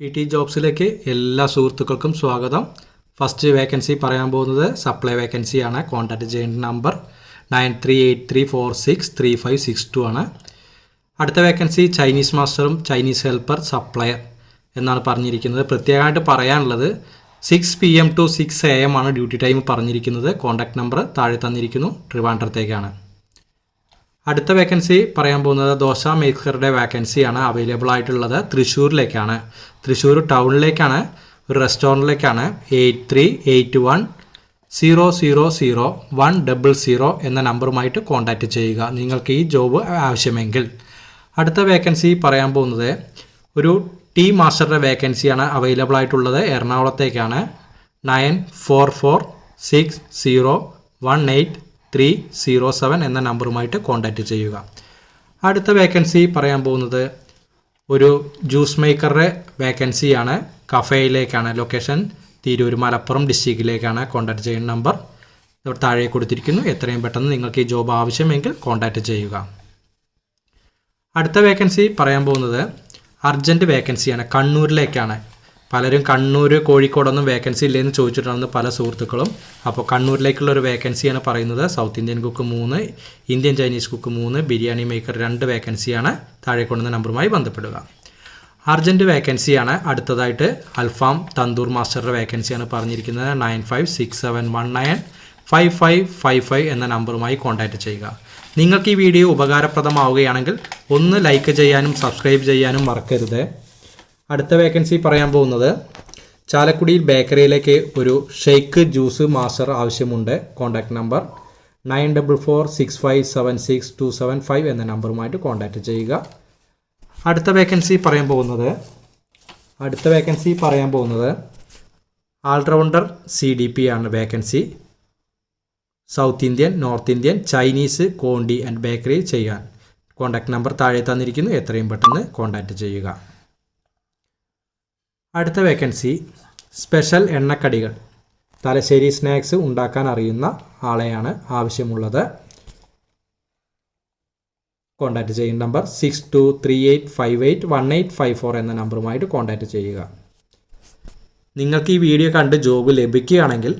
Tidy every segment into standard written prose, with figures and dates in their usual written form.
PT ജോബ്സിലേക്ക് എല്ലാ സുഹൃത്തുക്കൾക്കും സ്വാഗതം. ഫസ്റ്റ് വേക്കൻസി പറയാൻ പോകുന്നത് സപ്ലൈ വേക്കൻസിയാണ്. കോൺടാക്റ്റ് ചെയ്യേണ്ട നമ്പർ 9383463562 ആണ്. അടുത്ത വേക്കൻസി ചൈനീസ് മാസ്റ്ററും ചൈനീസ് ഹെൽപ്പർ സപ്ലയർ എന്നാണ് പറഞ്ഞിരിക്കുന്നത്. പ്രത്യേകമായിട്ട് പറയാനുള്ളത് 6 PM to 6 AM ആണ് ഡ്യൂട്ടി ടൈം പറഞ്ഞിരിക്കുന്നത്. കോൺടാക്റ്റ് നമ്പർ താഴെ തന്നിരിക്കുന്നു, ട്രിവാൻഡ്രത്തേക്കാണ്. അടുത്ത വേക്കൻസി പറയാൻ പോകുന്നത് ദോശ മേക്കറുടെ വേക്കൻസിയാണ്. അവൈലബിൾ ആയിട്ടുള്ളത് തൃശ്ശൂരിലേക്കാണ്. തൃശ്ശൂർ ടൗണിലേക്കാണ്, ഒരു റെസ്റ്റോറൻറ്റിലേക്കാണ്. 8381000100 എന്ന നമ്പറുമായിട്ട് കോൺടാക്റ്റ് ചെയ്യുക നിങ്ങൾക്ക് ഈ ജോബ് ആവശ്യമെങ്കിൽ. അടുത്ത വേക്കൻസി പറയാൻ പോകുന്നത് ഒരു ടീ മാസ്റ്ററുടെ വേക്കൻസിയാണ് അവൈലബിൾ ആയിട്ടുള്ളത്. എറണാകുളത്തേക്കാണ്. 9446018307 എന്ന നമ്പറുമായിട്ട് കോൺടാക്റ്റ് ചെയ്യുക. അടുത്ത വേക്കൻസി പറയാൻ പോകുന്നത് ഒരു ജ്യൂസ് മേക്കറുടെ വേക്കൻസിയാണ്. കഫേയിലേക്കാണ്. ലൊക്കേഷൻ തിരൂർ മലപ്പുറം ഡിസ്ട്രിക്റ്റിലേക്കാണ്. കോൺടാക്റ്റ് ചെയ്യുന്ന നമ്പർ താഴെ കൊടുത്തിരിക്കുന്നു. എത്രയും പെട്ടെന്ന് നിങ്ങൾക്ക് ഈ ജോബ് ആവശ്യമെങ്കിൽ കോൺടാക്റ്റ് ചെയ്യുക. അടുത്ത വേക്കൻസി പറയാൻ പോകുന്നത് അർജൻറ്റ് വേക്കൻസിയാണ്. കണ്ണൂരിലേക്കാണ്. പലരും കണ്ണൂർ കോഴിക്കോടൊന്നും വേക്കൻസി ഇല്ലെന്ന് ചോദിച്ചിട്ടാണ് പല സുഹൃത്തുക്കളും. അപ്പോൾ കണ്ണൂരിലേക്കുള്ള ഒരു വേക്കൻസിയാണ് പറയുന്നത്. South Indian cook 3, Indian Chinese cook 3, biryani maker 2 വേക്കൻസിയാണ്. താഴെ കൊണ്ടുവന്ന നമ്പറുമായി ബന്ധപ്പെടുക. അർജൻറ്റ് വേക്കൻസിയാണ്. അടുത്തതായിട്ട് അൽഫാം തന്തൂർ മാസ്റ്ററുടെ വേക്കൻസിയാണ് പറഞ്ഞിരിക്കുന്നത്. 9567195555 എന്ന നമ്പറുമായി കോൺടാക്റ്റ് ചെയ്യുക. നിങ്ങൾക്ക് ഈ വീഡിയോ ഉപകാരപ്രദമാവുകയാണെങ്കിൽ ഒന്ന് ലൈക്ക് ചെയ്യാനും സബ്സ്ക്രൈബ് ചെയ്യാനും മറക്കരുത്. അടുത്ത വേക്കൻസി പറയാൻ പോകുന്നത് ചാലക്കുടിയിൽ ബേക്കറിയിലേക്ക് ഒരു ഷെയ്ക്ക് ജ്യൂസ് മാസ്റ്റർ ആവശ്യമുണ്ട്. കോൺടാക്റ്റ് നമ്പർ 9446576275 എന്ന നമ്പറുമായിട്ട് കോൺടാക്റ്റ് ചെയ്യുക. അടുത്ത വേക്കൻസി പറയാൻ പോകുന്നത് ആൾറൗണ്ടർ CDP ആണ് vacancy. South Indian, north Indian, Chinese, Conti and bakery ചെയ്യാൻ. കോൺടാക്റ്റ് നമ്പർ താഴെ തന്നിരിക്കുന്നു. എത്രയും പെട്ടെന്ന് കോൺടാക്റ്റ് ചെയ്യുക. അടുത്ത വേക്കൻസി സ്പെഷ്യൽ എണ്ണക്കടികൾ, തലശ്ശേരി സ്നാക്സ് ഉണ്ടാക്കാൻ അറിയുന്ന ആളെയാണ് ആവശ്യമുള്ളത്. കോൺടാക്റ്റ് ചെയ്യുന്ന നമ്പർ 6238581854 എന്ന നമ്പറുമായിട്ട് കോൺടാക്റ്റ് ചെയ്യുക. നിങ്ങൾക്ക് ഈ വീഡിയോ കണ്ട് ജോബ് ലഭിക്കുകയാണെങ്കിൽ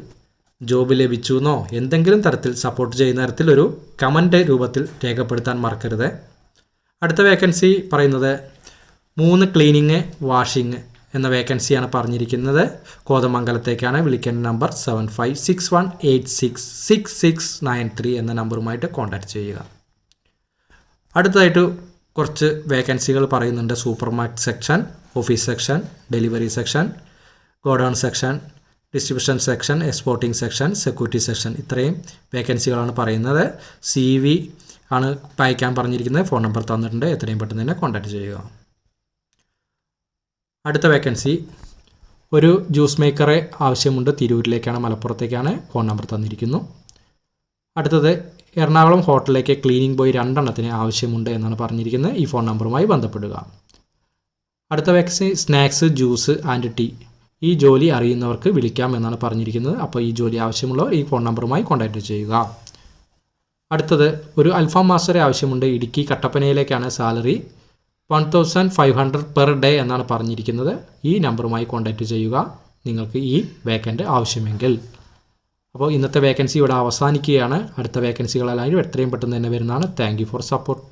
ജോബ് ലഭിച്ചു എന്നോ എന്തെങ്കിലും തരത്തിൽ സപ്പോർട്ട് ചെയ്യുന്ന തരത്തിൽ ഒരു കമൻറ്റ് രൂപത്തിൽ രേഖപ്പെടുത്താൻ മറക്കരുത്. അടുത്ത വേക്കൻസി പറയുന്നത് 3 ക്ലീനിങ് വാഷിംഗ് എന്ന വേക്കൻസിയാണ് പറഞ്ഞിരിക്കുന്നത്. കോതമംഗലത്തേക്കാണ്. വിളിക്കേണ്ട നമ്പർ 7561866693 എന്ന നമ്പറുമായിട്ട് കോൺടാക്റ്റ് ചെയ്യുക. അടുത്തതായിട്ട് കുറച്ച് വേക്കൻസികൾ പറയുന്നുണ്ട്. Super market section, office section, delivery section, godown section, distribution section, exporting section, security section. ഇത്രയും വേക്കൻസികളാണ് പറയുന്നത്. CV ആണ് അയക്കാൻ പറഞ്ഞിരിക്കുന്നത്. ഫോൺ നമ്പർ തന്നിട്ടുണ്ട്. എത്രയും പെട്ടെന്ന് തന്നെ കോൺടാക്റ്റ് ചെയ്യുക. അടുത്ത വേക്കൻസി ഒരു ജ്യൂസ് മേക്കറെ ആവശ്യമുണ്ട്. തിരൂരിലേക്കാണ്, മലപ്പുറത്തേക്കാണ്. ഫോൺ നമ്പർ തന്നിരിക്കുന്നു. അടുത്തത് എറണാകുളം ഹോട്ടലിലേക്ക് ക്ലീനിങ് ബോയ് 2 എണ്ണത്തിന് ആവശ്യമുണ്ട് എന്നാണ് പറഞ്ഞിരിക്കുന്നത്. ഈ ഫോൺ നമ്പറുമായി ബന്ധപ്പെടുക. അടുത്ത vacancy snacks, juice and tea. ഈ ജോലി അറിയുന്നവർക്ക് വിളിക്കാം എന്നാണ് പറഞ്ഞിരിക്കുന്നത്. അപ്പോൾ ഈ ജോലി ആവശ്യമുള്ളവർ ഈ ഫോൺ നമ്പറുമായി കോൺടാക്റ്റ് ചെയ്യുക. അടുത്തത് ഒരു അൽഫാം മാസ്റ്ററെ ആവശ്യമുണ്ട്. ഇടുക്കി കട്ടപ്പനയിലേക്കാണ്. സാലറി 1500 പെർ ഡേ എന്നാണ് പറഞ്ഞിരിക്കുന്നത്. ഈ നമ്പറുമായി കോൺടാക്റ്റ് ചെയ്യുക നിങ്ങൾക്ക് ഈ വേക്കൻ്റ് ആവശ്യമെങ്കിൽ. അപ്പോൾ ഇന്നത്തെ വേക്കൻസി ഇവിടെ അവസാനിക്കുകയാണ്. അടുത്ത വേക്കൻസികളെല്ലാം എത്രയും പെട്ടെന്ന് തന്നെ വരുന്നതാണ്. Thank you for support.